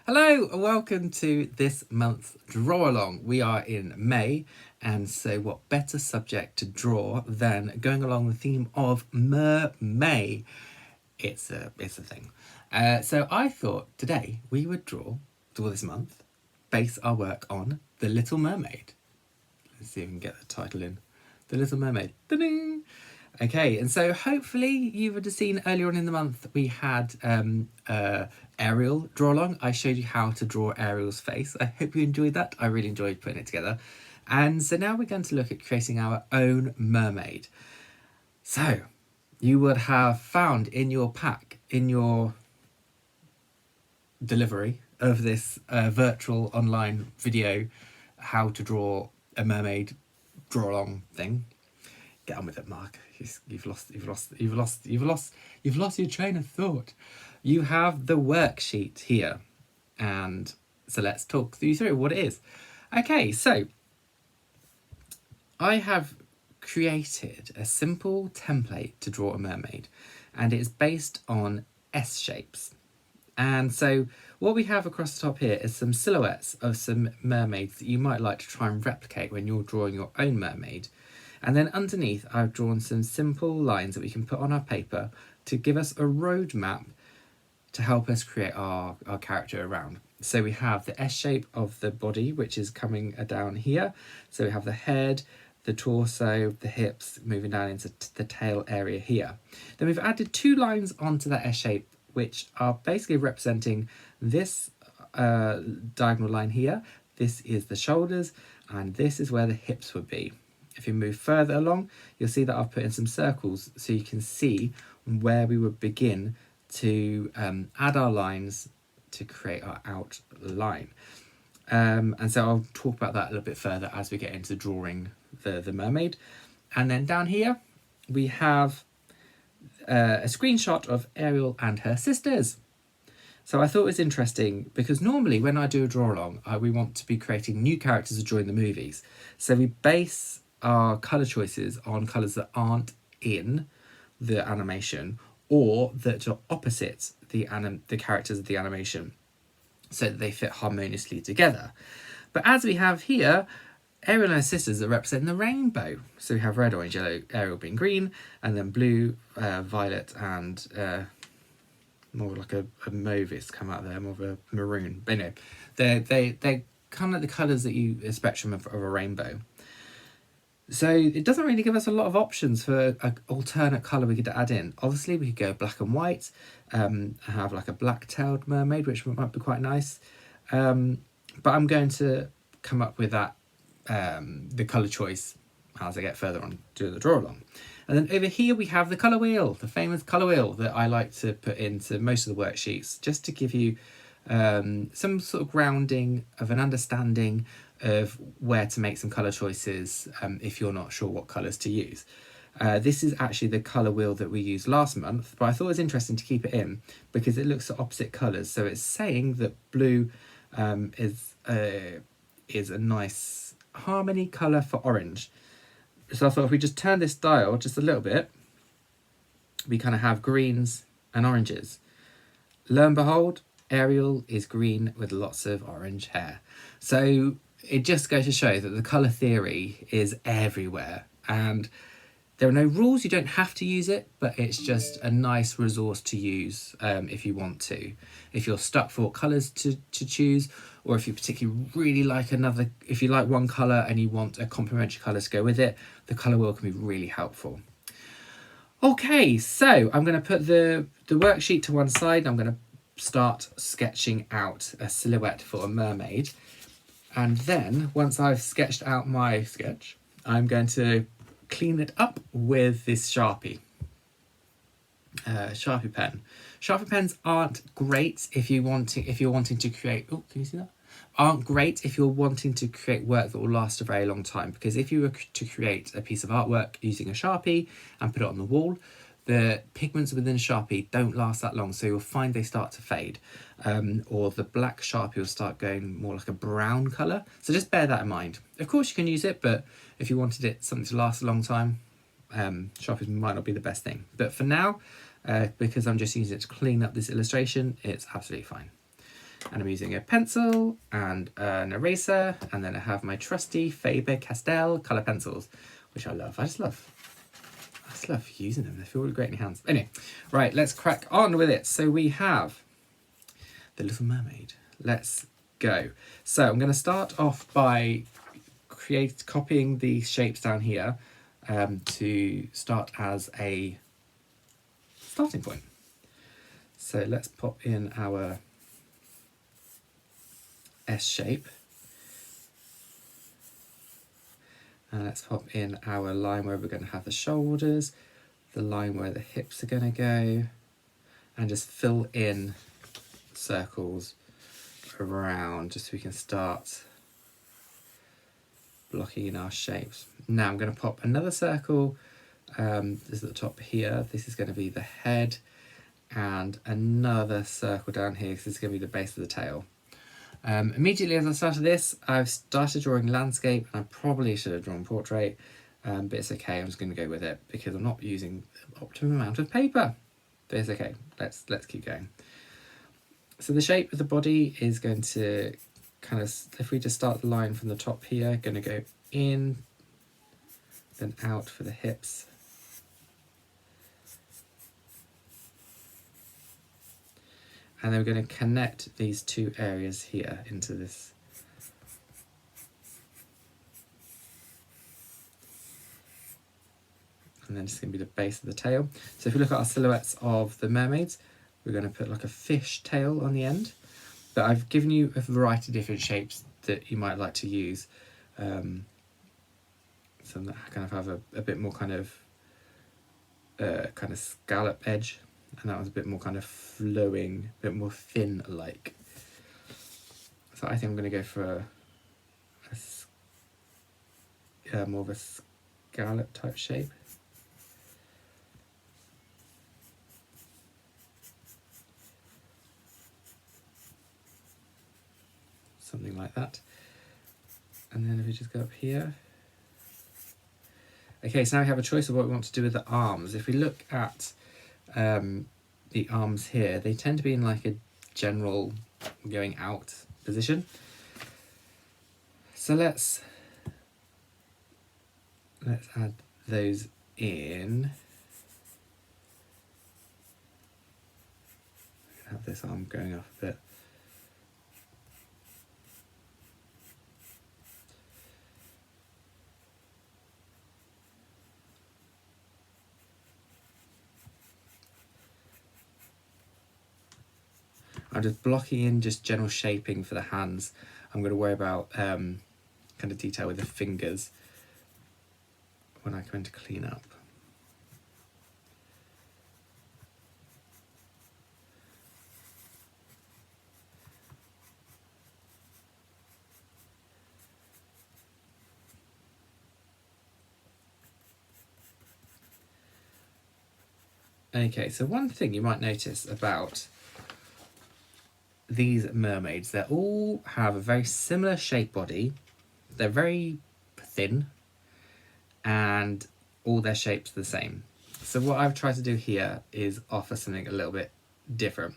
Hello and welcome to this month's Drawalong. We are in May, and so what better subject to draw than going along the theme of Mermaid? It's a thing. So I thought today we would draw this month, base our work on The Little Mermaid. Let's see if we can get the title in. The Little Mermaid. Ta-ding! Okay, and so hopefully you would have seen earlier on in the month we had Ariel draw along. I showed you how to draw Ariel's face. I hope you enjoyed that. I really enjoyed putting it together. And so now we're going to look at creating our own mermaid. So you would have found in your pack, in your delivery of this virtual online video, how to draw a mermaid draw along thing. Get on with it, Mark. You've lost your train of thought. You have the worksheet here, and so let's talk you through what it is. Okay, so I have created a simple template to draw a mermaid, and it's based on S shapes. And so what we have across the top here is some silhouettes of some mermaids that you might like to try and replicate when you're drawing your own mermaid. And then underneath, I've drawn some simple lines that we can put on our paper to give us a roadmap to help us create our character around. So we have the S shape of the body, which is coming down here. So we have the head, the torso, the hips, moving down into the tail area here. Then we've added two lines onto that S shape, which are basically representing this diagonal line here. This is the shoulders, and this is where the hips would be. If you move further along, you'll see that I've put in some circles so you can see where we would begin to add our lines to create our outline. And so I'll talk about that a little bit further as we get into drawing the mermaid. And then down here, we have a screenshot of Ariel and her sisters. So I thought it was interesting because normally when I do a draw along, we want to be creating new characters to join the movies. So we base our colour choices on colours that aren't in the animation or that are opposite the characters of the animation so that they fit harmoniously together. But as we have here, Ariel and her sisters are representing the rainbow. So we have red, orange, yellow, Ariel being green, and then blue, violet, and more like a mauve it's come out there, more of a maroon. But anyway, they're kind of the colours that a spectrum of a rainbow. So it doesn't really give us a lot of options for an alternate colour we could add in. Obviously, we could go black and white, have like a black-tailed mermaid, which might be quite nice. But I'm going to come up with that, the colour choice as I get further on doing the draw along. And then over here we have the colour wheel, the famous colour wheel that I like to put into most of the worksheets, just to give you some sort of grounding of an understanding of where to make some colour choices if you're not sure what colours to use. This is actually the colour wheel that we used last month, but I thought it was interesting to keep it in because it looks at opposite colours. So it's saying that blue is a nice harmony colour for orange. So I thought if we just turn this dial just a little bit, we kind of have greens and oranges. Lo and behold, Ariel is green with lots of orange hair. So it just goes to show that the colour theory is everywhere, and there are no rules. You don't have to use it, but it's just a nice resource to use if you want to. If you're stuck for what colours to choose, or if you particularly really like if you like one colour and you want a complementary colour to go with it, the colour wheel can be really helpful. Okay, so I'm going to put the worksheet to one side. I'm going to start sketching out a silhouette for a mermaid. And then once I've sketched out my sketch, I'm going to clean it up with this Sharpie pen. Sharpie pens aren't great if you're wanting to create. Oh, can you see that? Aren't great if you're wanting to create work that will last a very long time. Because if you were to create a piece of artwork using a Sharpie and put it on the wall, the pigments within a Sharpie don't last that long, so you'll find they start to fade, or the black Sharpie will start going more like a brown colour. So just bear that in mind. Of course you can use it, but if you wanted something to last a long time, Sharpies might not be the best thing. But for now, because I'm just using it to clean up this illustration, it's absolutely fine. And I'm using a pencil and an eraser, and then I have my trusty Faber-Castell colour pencils, which I love. I just love using them. They feel really great in your hands. Anyway, right, let's crack on with it. So we have the Little Mermaid. Let's go. So I'm going to start off by copying these shapes down here to start as a starting point. So let's pop in our S shape. And let's pop in our line where we're going to have the shoulders, the line where the hips are going to go, and just fill in circles around just so we can start blocking in our shapes. Now I'm going to pop another circle, this is at the top here, this is going to be the head, and another circle down here because this is going to be the base of the tail. Immediately as I started this, I've started drawing landscape, and I probably should have drawn portrait, but it's okay, I'm just going to go with it because I'm not using the optimum amount of paper. But it's okay, let's keep going. So the shape of the body is going to kind of, if we just start the line from the top here, going to go in, then out for the hips. And then we're going to connect these two areas here into this. And then it's going to be the base of the tail. So if you look at our silhouettes of the mermaids, we're going to put like a fish tail on the end. But I've given you a variety of different shapes that you might like to use. Some that kind of have a bit more kind of scallop edge. And that was a bit more kind of flowing, a bit more thin-like. So I think I'm going to go for more of a scallop type shape. Something like that. And then if we just go up here. Okay, so now we have a choice of what we want to do with the arms. If we look at the arms here, they tend to be in like a general going out position. So let's add those in. Have this arm going up a bit. I'm just blocking in just general shaping for the hands. I'm going to worry about kind of detail with the fingers when I come in to clean up. Okay, so one thing you might notice about these mermaids, they all have a very similar shaped body. They're very thin and all their shapes are the same. So what I've tried to do here is offer something a little bit different.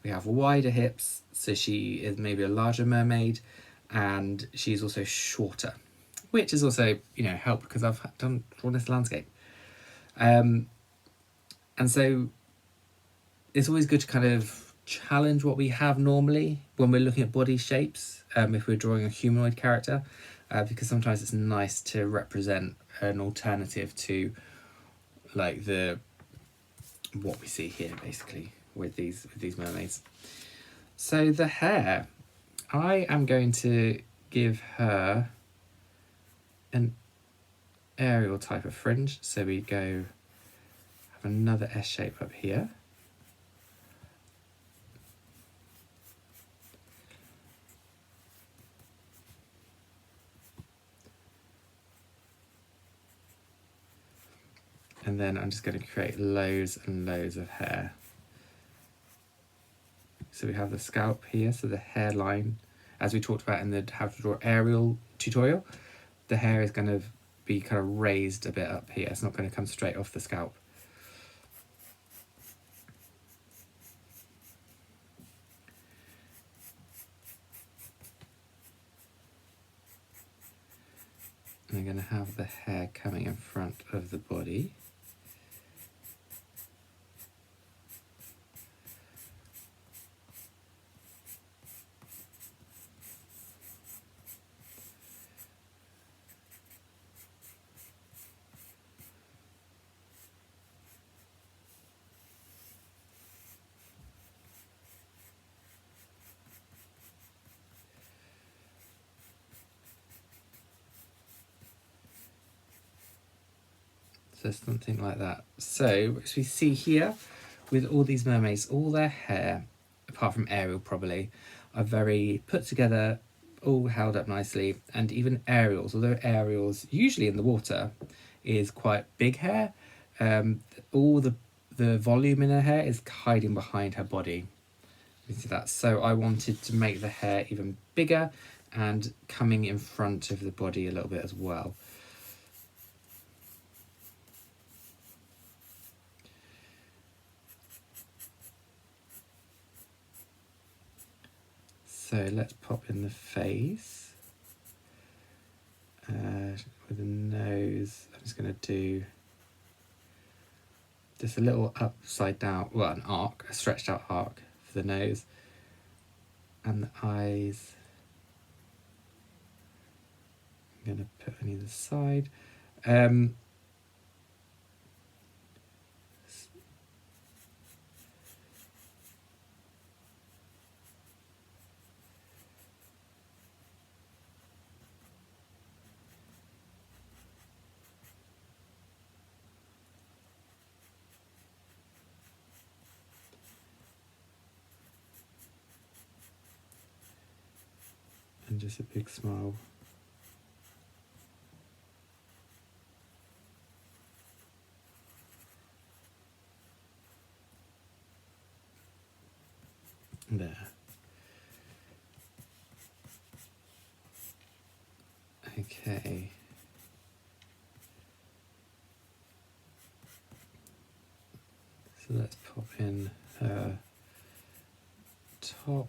We have wider hips, so she is maybe a larger mermaid, and she's also shorter, which is also, you know, helped because I've drawn this landscape. And so it's always good to kind of challenge what we have normally when we're looking at body shapes, if we're drawing a humanoid character, because sometimes it's nice to represent an alternative to like what we see here basically with these mermaids. So the hair, I am going to give her an aerial type of fringe, so we go have another S shape up here. And then I'm just going to create loads and loads of hair. So we have the scalp here, so the hairline, as we talked about in the how to draw aerial tutorial, the hair is going to be kind of raised a bit up here. It's not going to come straight off the scalp. And I'm going to have the hair coming in front of the body. So something like that. So as we see here, with all these mermaids, all their hair, apart from Ariel probably, are very put together, all held up nicely. And even Ariel's, although Ariel's usually in the water, is quite big hair, all the volume in her hair is hiding behind her body. You see that? So I wanted to make the hair even bigger and coming in front of the body a little bit as well. So let's pop in the face. With the nose, I'm just going to do just a little upside down, well, an arc, a stretched out arc for the nose. And the eyes, I'm going to put on either side. And just a big smile. There. Okay. So let's pop in her top.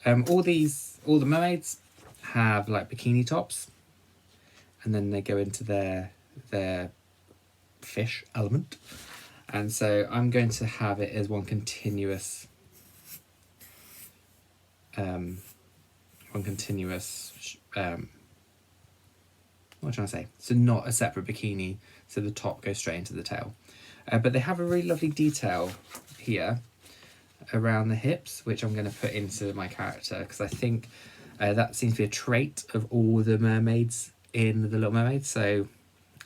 All the mermaids have like bikini tops, and then they go into their fish element. And so I'm going to have it as one continuous what am I trying to say? So not a separate bikini, so the top goes straight into the tail. But they have a really lovely detail here around the hips, which I'm going to put into my character, because I think that seems to be a trait of all the mermaids in The Little Mermaid. So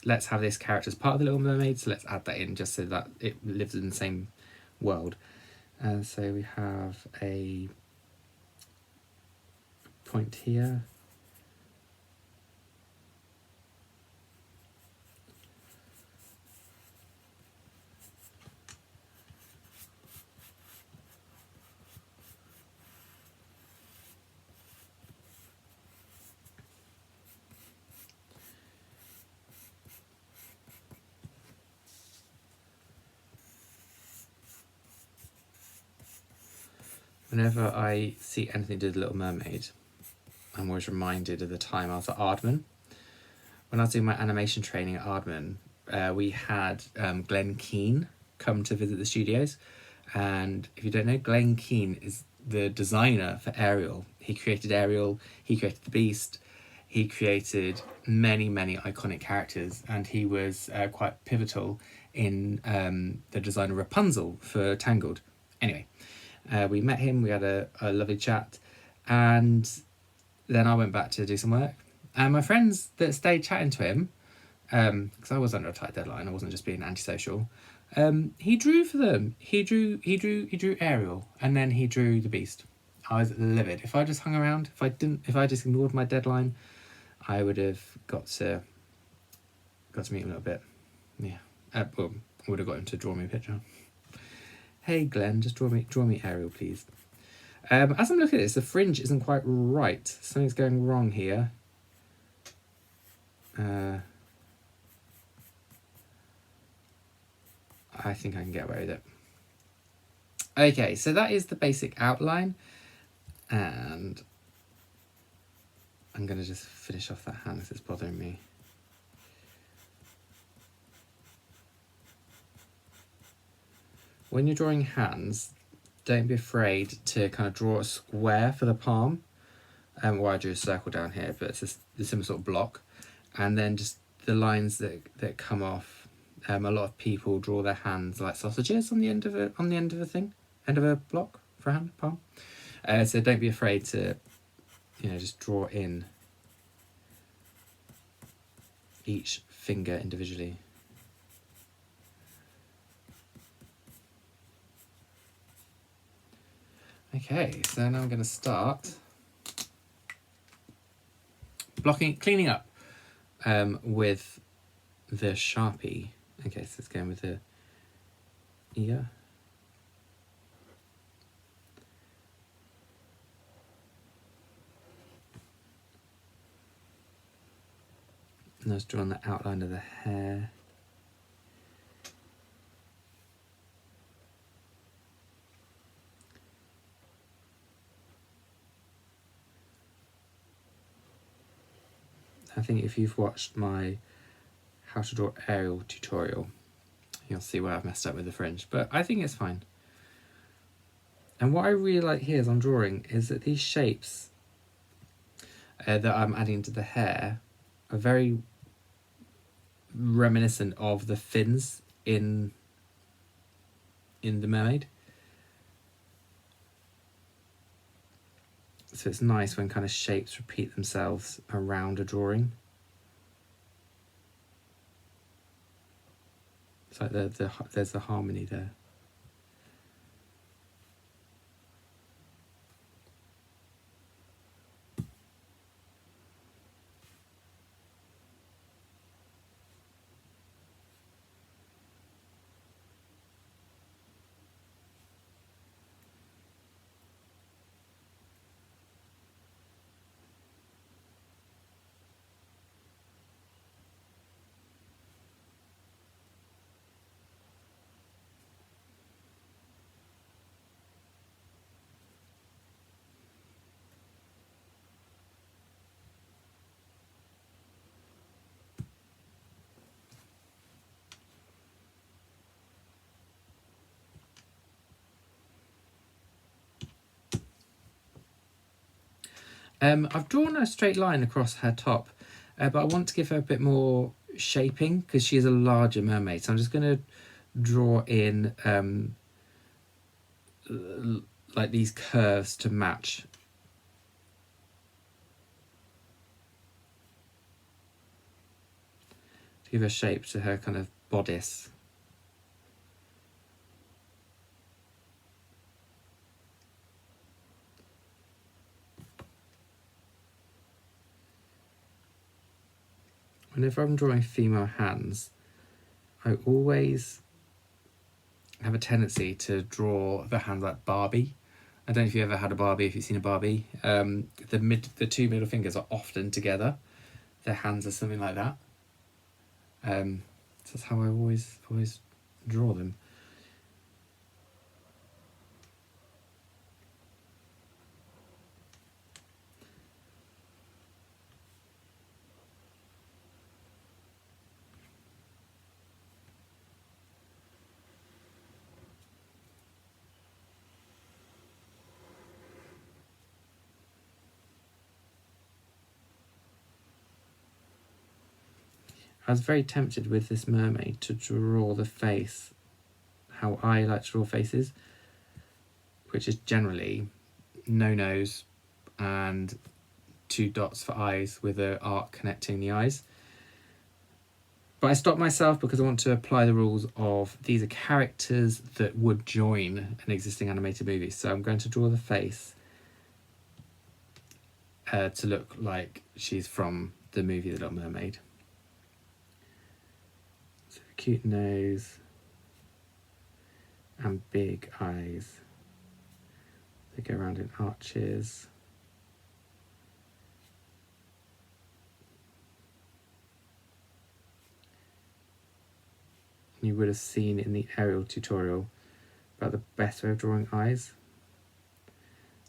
let's have this character as part of The Little Mermaid, so let's add that in just so that it lives in the same world. And so we have a point here. Whenever I see anything to do with The Little Mermaid, I'm always reminded of the time I was at Aardman. When I was doing my animation training at Aardman, we had Glenn Keane come to visit the studios. And if you don't know, Glenn Keane is the designer for Ariel. He created Ariel, he created the Beast, he created many, many iconic characters, and he was quite pivotal in the design of Rapunzel for Tangled. Anyway, we met him, we had a lovely chat, and then I went back to do some work. And my friends that stayed chatting to him, because I was under a tight deadline, I wasn't just being antisocial. He drew for them. He drew Ariel, and then he drew the Beast. I was livid. If I just hung around, if I just ignored my deadline, I would have got to meet him a little bit. Yeah, well, I would have got him to draw me a picture. Hey Glenn, just draw me Ariel, please. As I'm looking at this, the fringe isn't quite right. Something's going wrong here. I think I can get away with it. Okay, so that is the basic outline, and I'm going to just finish off that hand as it's bothering me. When you're drawing hands, don't be afraid to kind of draw a square for the palm. Well, I drew a circle down here, but it's just the similar sort of block. And then just the lines that come off. A lot of people draw their hands like sausages on the end of a thing, end of a block for a hand, palm. So don't be afraid to, just draw in each finger individually. Okay, so now I'm going to start cleaning up with the Sharpie. Okay, so it's going with the ear. And I was drawing the outline of the hair. I think if you've watched my how to draw Ariel tutorial, you'll see where I've messed up with the fringe, but I think it's fine. And what I really like here as I'm drawing is that these shapes that I'm adding to the hair are very reminiscent of the fins in the Mermaid. So it's nice when kind of shapes repeat themselves around a drawing. It's like there's the harmony there. I've drawn a straight line across her top, but I want to give her a bit more shaping because she is a larger mermaid. So I'm just going to draw in like these curves to match. To give a shape to her kind of bodice. Whenever I'm drawing female hands, I always have a tendency to draw the hands like Barbie. I don't know if you ever had a Barbie, if you've seen a Barbie. The two middle fingers are often together. Their hands are something like that. So that's how I always draw them. I was very tempted with this mermaid to draw the face how I like to draw faces, which is generally no nose and 2 dots for eyes with an arc connecting the eyes. But I stopped myself because I want to apply the rules of these are characters that would join an existing animated movie. So I'm going to draw the face to look like she's from the movie The Little Mermaid. So cute nose and big eyes. They go around in arches. You would have seen in the Ariel tutorial about the best way of drawing eyes.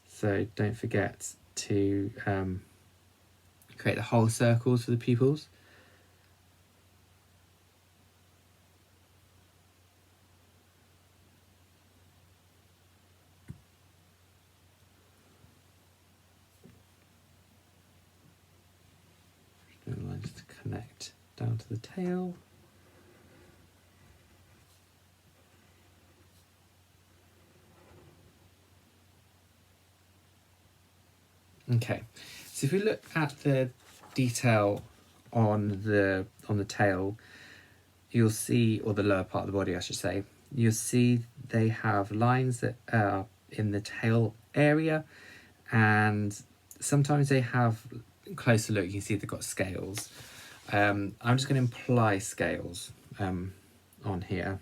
So don't forget to create the whole circles for the pupils. Lines to connect down to the tail. Okay, so if we look at the detail on the tail, you'll see, or the lower part of the body I should say, you'll see they have lines that are in the tail area, and sometimes they have, closer look, you can see they've got scales. I'm just going to imply scales on here.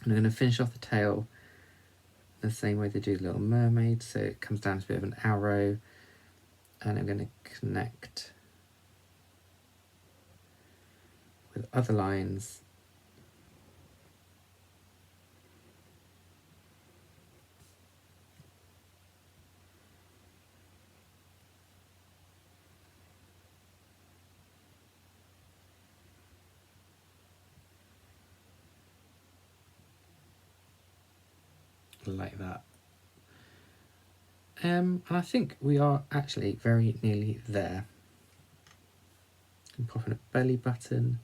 And I'm going to finish off the tail the same way they do the Little Mermaid, so it comes down to a bit of an arrow, and I'm going to connect with other lines. Like that. And I think we are actually very nearly there. I'm popping a belly button.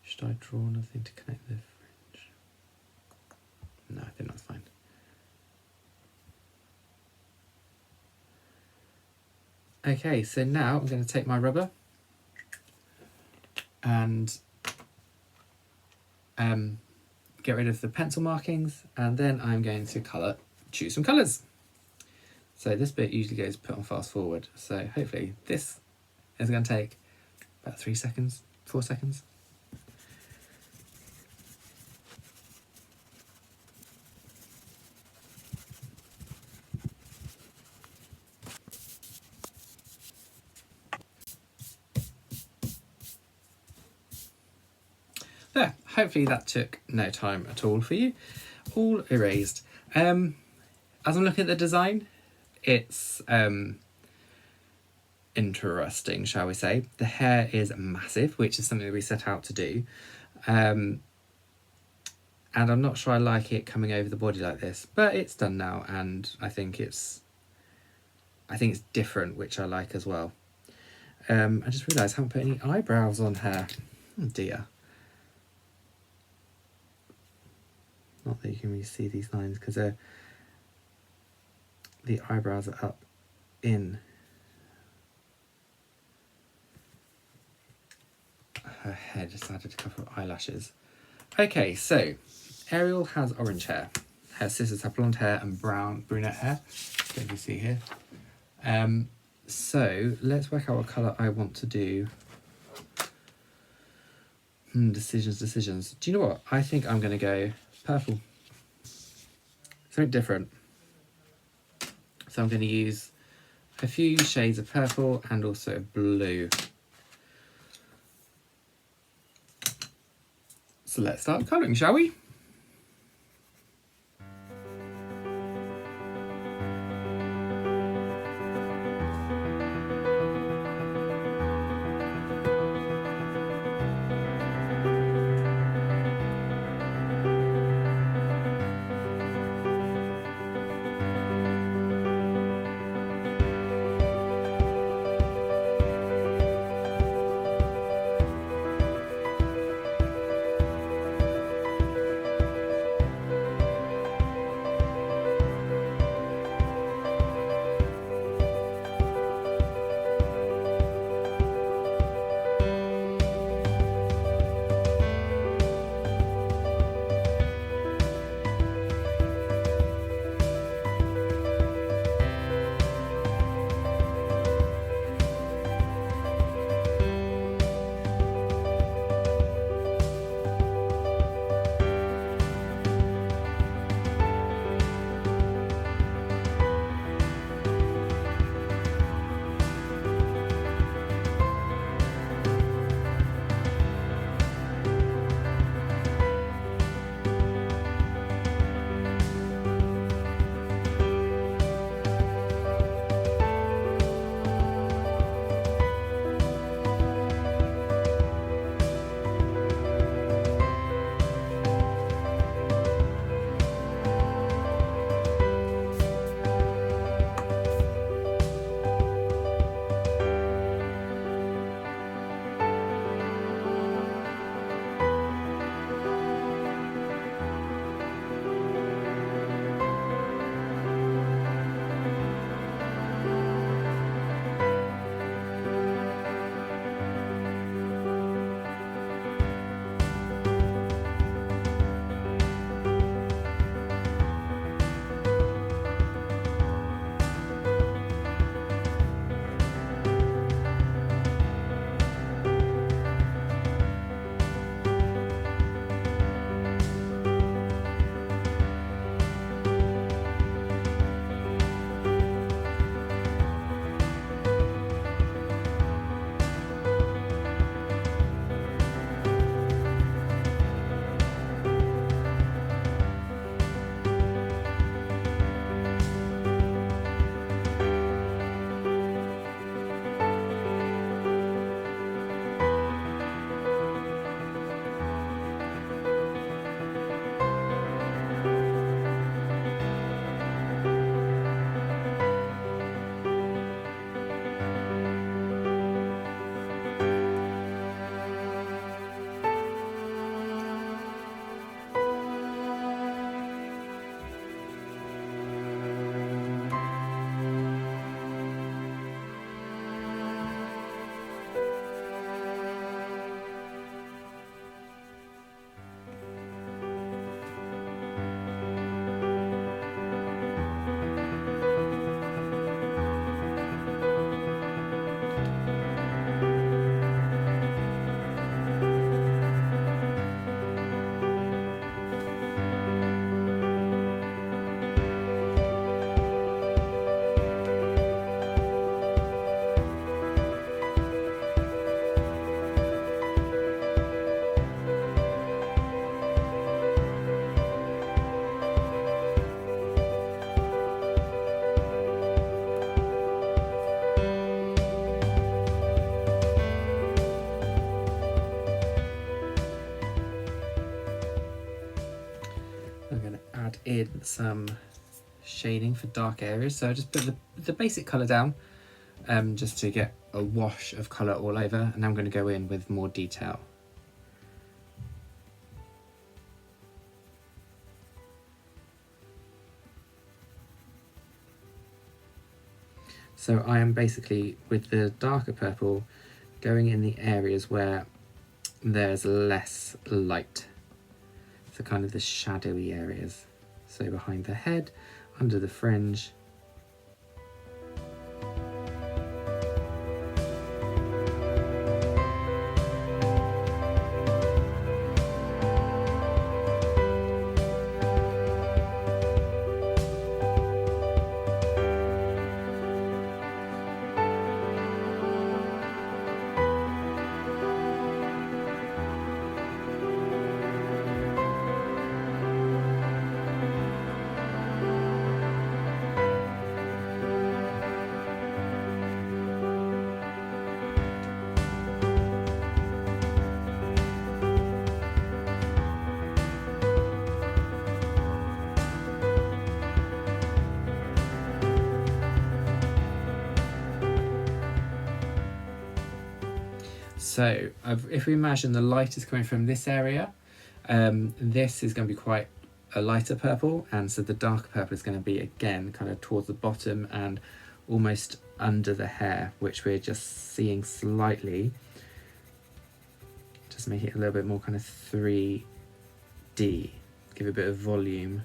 Should I draw nothing to connect the fringe? No, I think that's fine. Okay, so now I'm going to take my rubber and get rid of the pencil markings, and then I'm going to choose some colours. So this bit usually goes put on fast forward, so hopefully this is going to take about 3 seconds, 4 seconds. There, hopefully that took no time at all for you. All erased. As I'm looking at the design, it's interesting, shall we say. The hair is massive, which is something that we set out to do. And I'm not sure I like it coming over the body like this, but it's done now, and I think it's different, which I like as well. I just realised I haven't put any eyebrows on her. Oh dear. Not that you can really see these lines because the eyebrows are up in her head. Just added a couple of eyelashes. Okay, so Ariel has orange hair. Her sisters have blonde hair and brunette hair. So you can see here. So let's work out what colour I want to do. Decisions. Do you know what? I think I'm going to go purple. Something different. So I'm going to use a few shades of purple and also blue. So let's start colouring, shall we? some shading for dark areas. So I just put the basic colour down just to get a wash of colour all over, and I'm going to go in with more detail. So I am basically, with the darker purple, going in the areas where there's less light. So kind of the shadowy areas. So behind the head, under the fringe. So if we imagine the light is coming from this area, this is going to be quite a lighter purple, and so the dark purple is going to be again kind of towards the bottom and almost under the hair, which we're just seeing slightly. Just make it a little bit more kind of 3D, give it a bit of volume.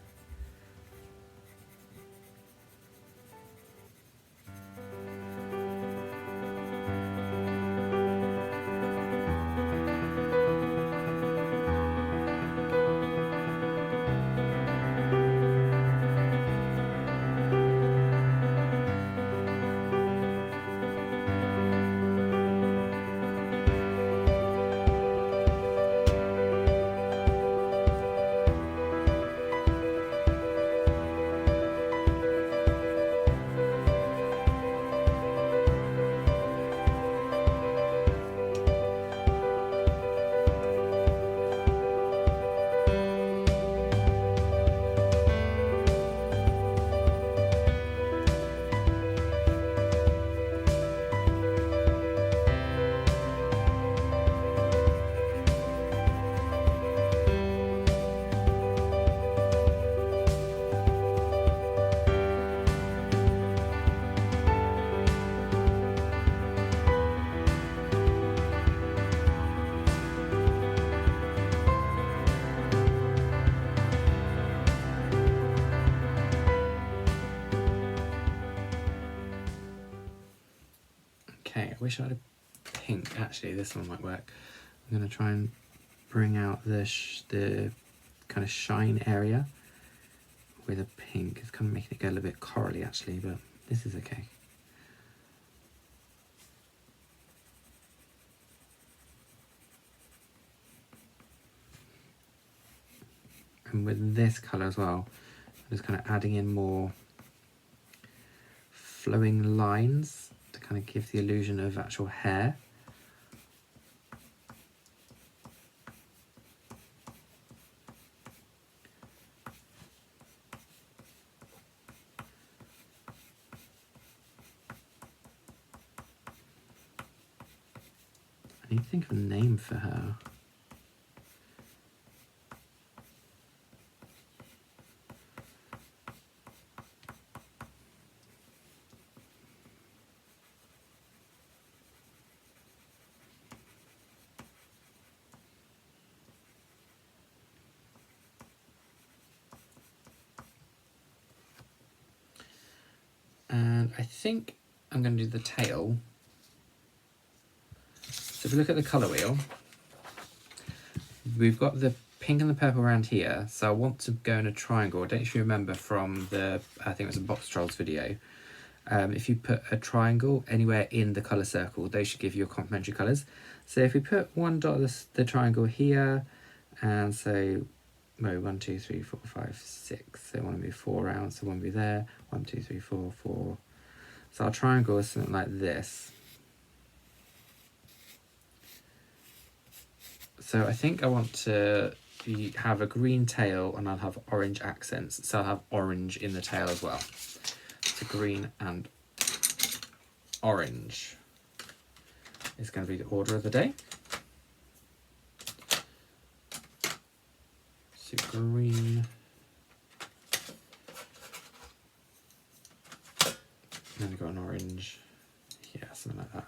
Okay, I wish I had a pink. Actually, this one might work. I'm going to try and bring out the kind of shine area with a pink. It's kind of making it go a little bit corally actually, but this is okay. And with this colour as well, I'm just kind of adding in more flowing lines to kind of give the illusion of actual hair. I need to think of a name for her. And I think I'm going to do the tail. So if we look at the colour wheel, we've got the pink and the purple around here. So I want to go in a triangle. I don't know if you remember from the, I think it was a Box Trolls video. If you put a triangle anywhere in the colour circle, those should give you complementary colours. So if we put one dot of the triangle here, and so, no, 1, 2, 3, 4, 5, 6. So one will be 4 rounds, so one will be there. 1, 2, 3, 4, 4. So our triangle is something like this. So I think I want to you have a green tail and I'll have orange accents, so I'll have orange in the tail as well. So green and orange is going to be the order of the day. So green, and then we've got an orange, yeah, something like that.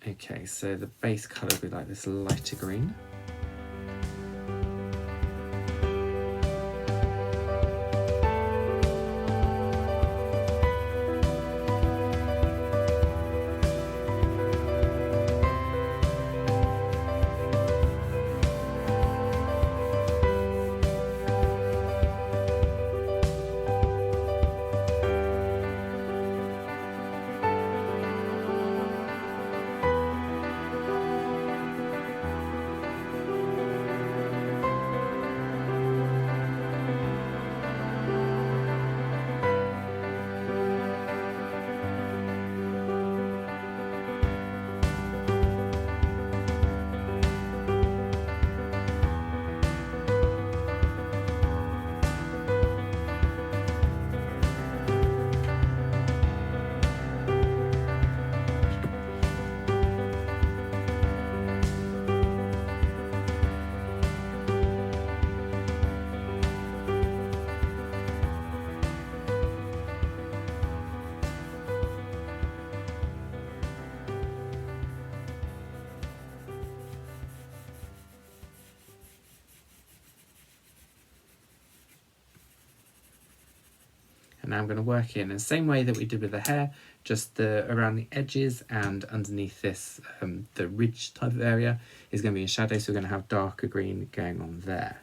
Okay, so the base colour will be like this lighter green. And now I'm going to work in the same way that we did with the hair, just around the edges and underneath this, the ridge type of area is going to be in shadow, so we're going to have darker green going on there.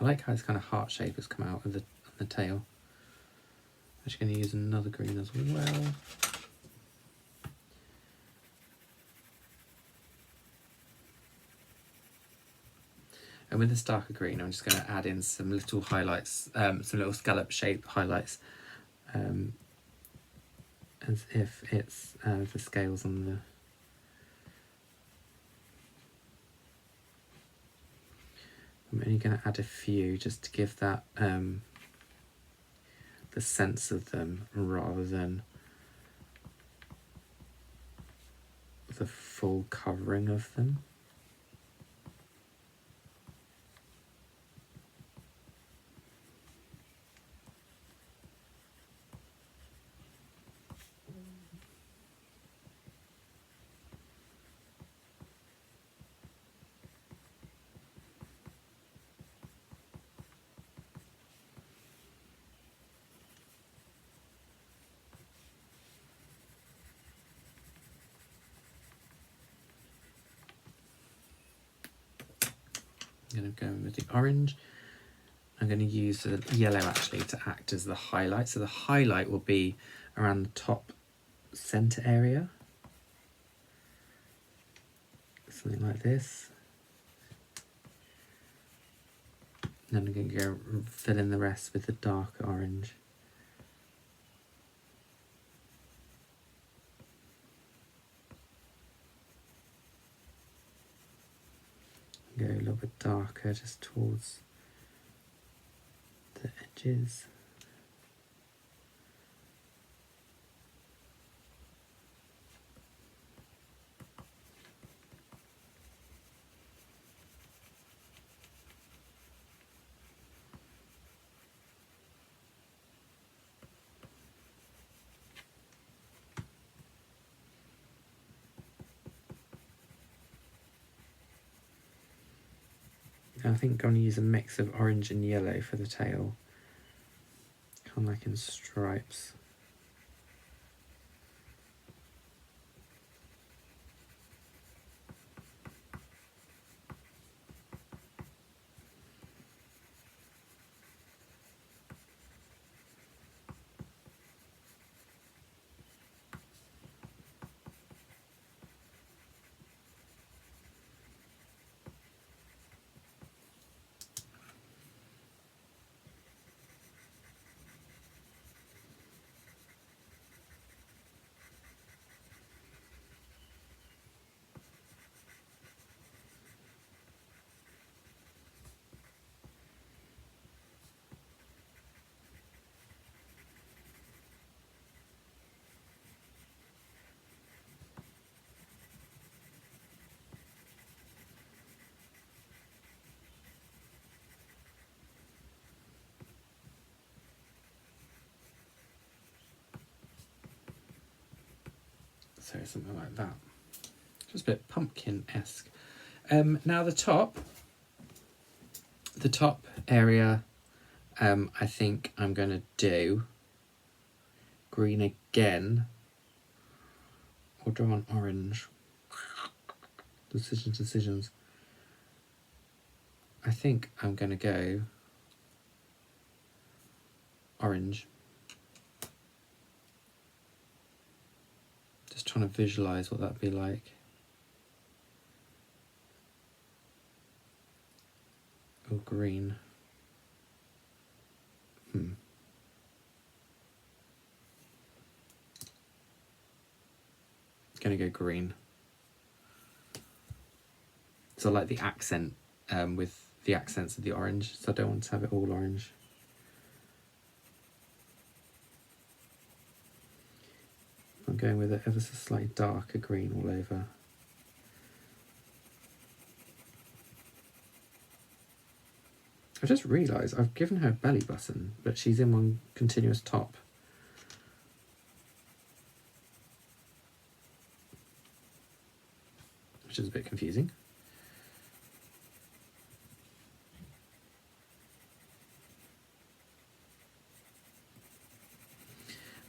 I like how this kind of heart shape has come out of the tail. I'm actually going to use another green as well. And with this darker green, I'm just going to add in some little highlights, some little scallop shape highlights, as if it's the scales on the... I'm only going to add a few just to give that the sense of them rather than the full covering of them. I'm going to go in with the orange. I'm going to use the yellow actually to act as the highlight. So the highlight will be around the top centre area. Something like this. And then I'm going to go fill in the rest with the darker orange. Go a little bit darker just towards the edges. I think I'm going to use a mix of orange and yellow for the tail, kind of like in stripes. So something like that. Just a bit pumpkin-esque. Now the top area, I think I'm going to do green again, or draw on orange. Decisions. I think I'm going to go orange. Just trying to visualise what that'd be like. Or green. Gonna go green. So I like the accent with the accents of the orange, so I don't want to have it all orange. I'm going with it ever so slightly darker green all over. I just realised I've given her a belly button, but she's in one continuous top. Which is a bit confusing.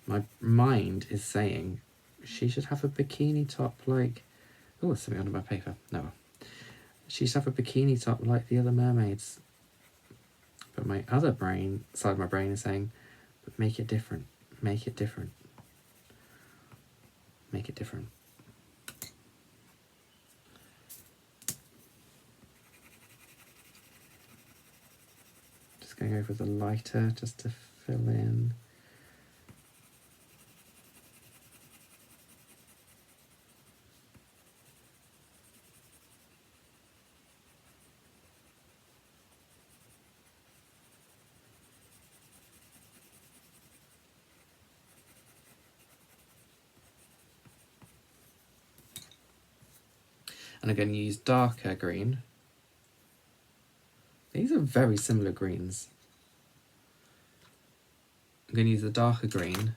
My mind is saying she should have a bikini top like... Oh, there's something under my paper. No. She should have a bikini top like the other mermaids. But my other side of my brain is saying, but make it different. Make it different. Make it different. Just going over the lighter just to fill in. And I'm going to use darker green. These are very similar greens. I'm going to use the darker green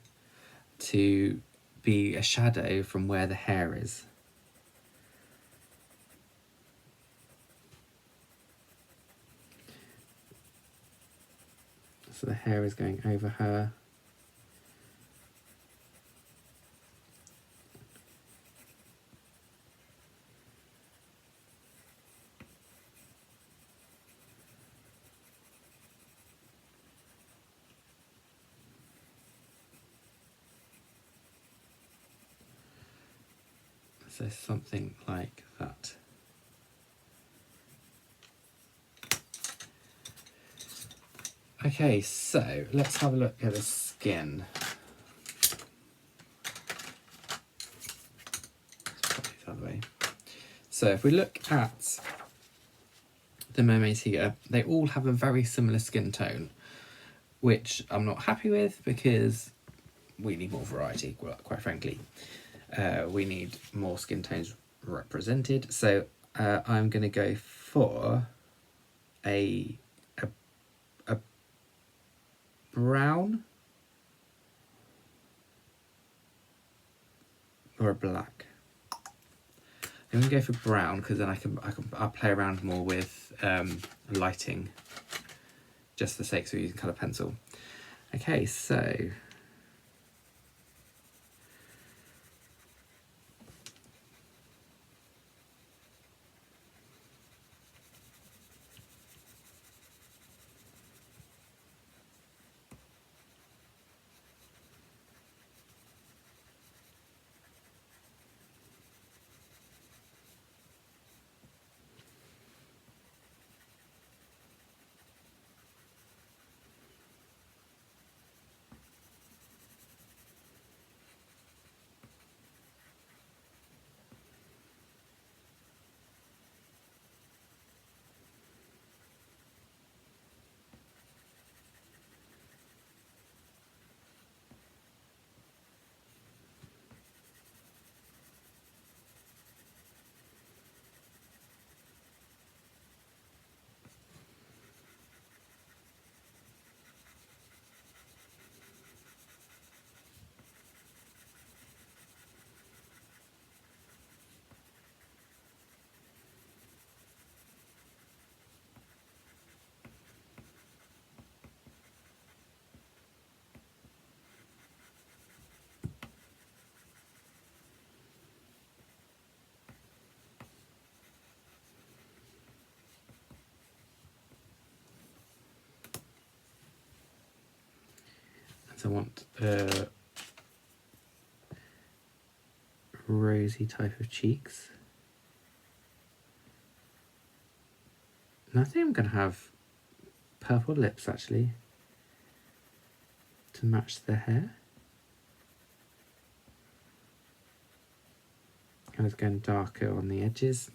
to be a shadow from where the hair is. So the hair is going over her. So something like that. Okay, so let's have a look at the skin. Let's put these out of the way. So if we look at the mermaids here, they all have a very similar skin tone, which I'm not happy with because we need more variety, quite frankly. We need more skin tones represented. So I'm going to go for a brown or a black. I'm going to go for brown because then I'll play around more with lighting, just for the sake of using colour pencil. Okay, so I want a rosy type of cheeks. And I think I'm going to have purple lips actually to match the hair. I was going darker on the edges.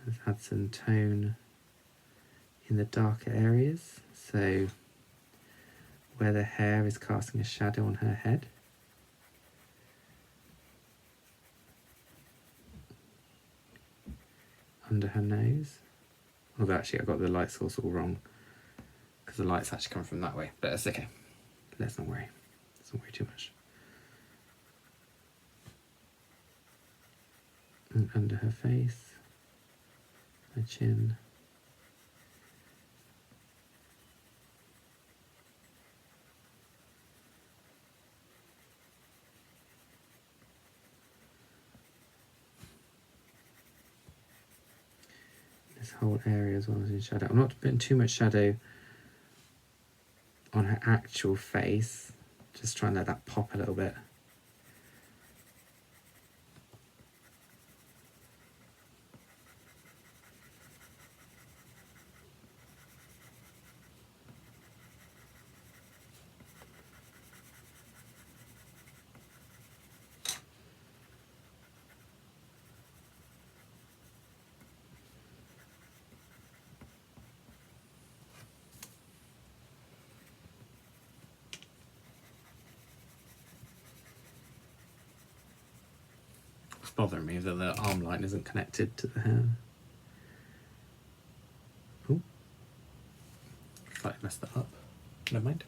Let's add some tone in the darker areas, so where the hair is casting a shadow on her head. Under her nose. Although actually I got the light source all wrong, because the light's actually come from that way, but it's okay. Let's not worry. Let's not worry too much. And under her face, her chin. This whole area as well as in shadow. I'm not putting too much shadow on her actual face, just try and let that pop a little bit. It's bothering me that the arm line isn't connected to the hair. Ooh. Slightly messed that up. Never mind.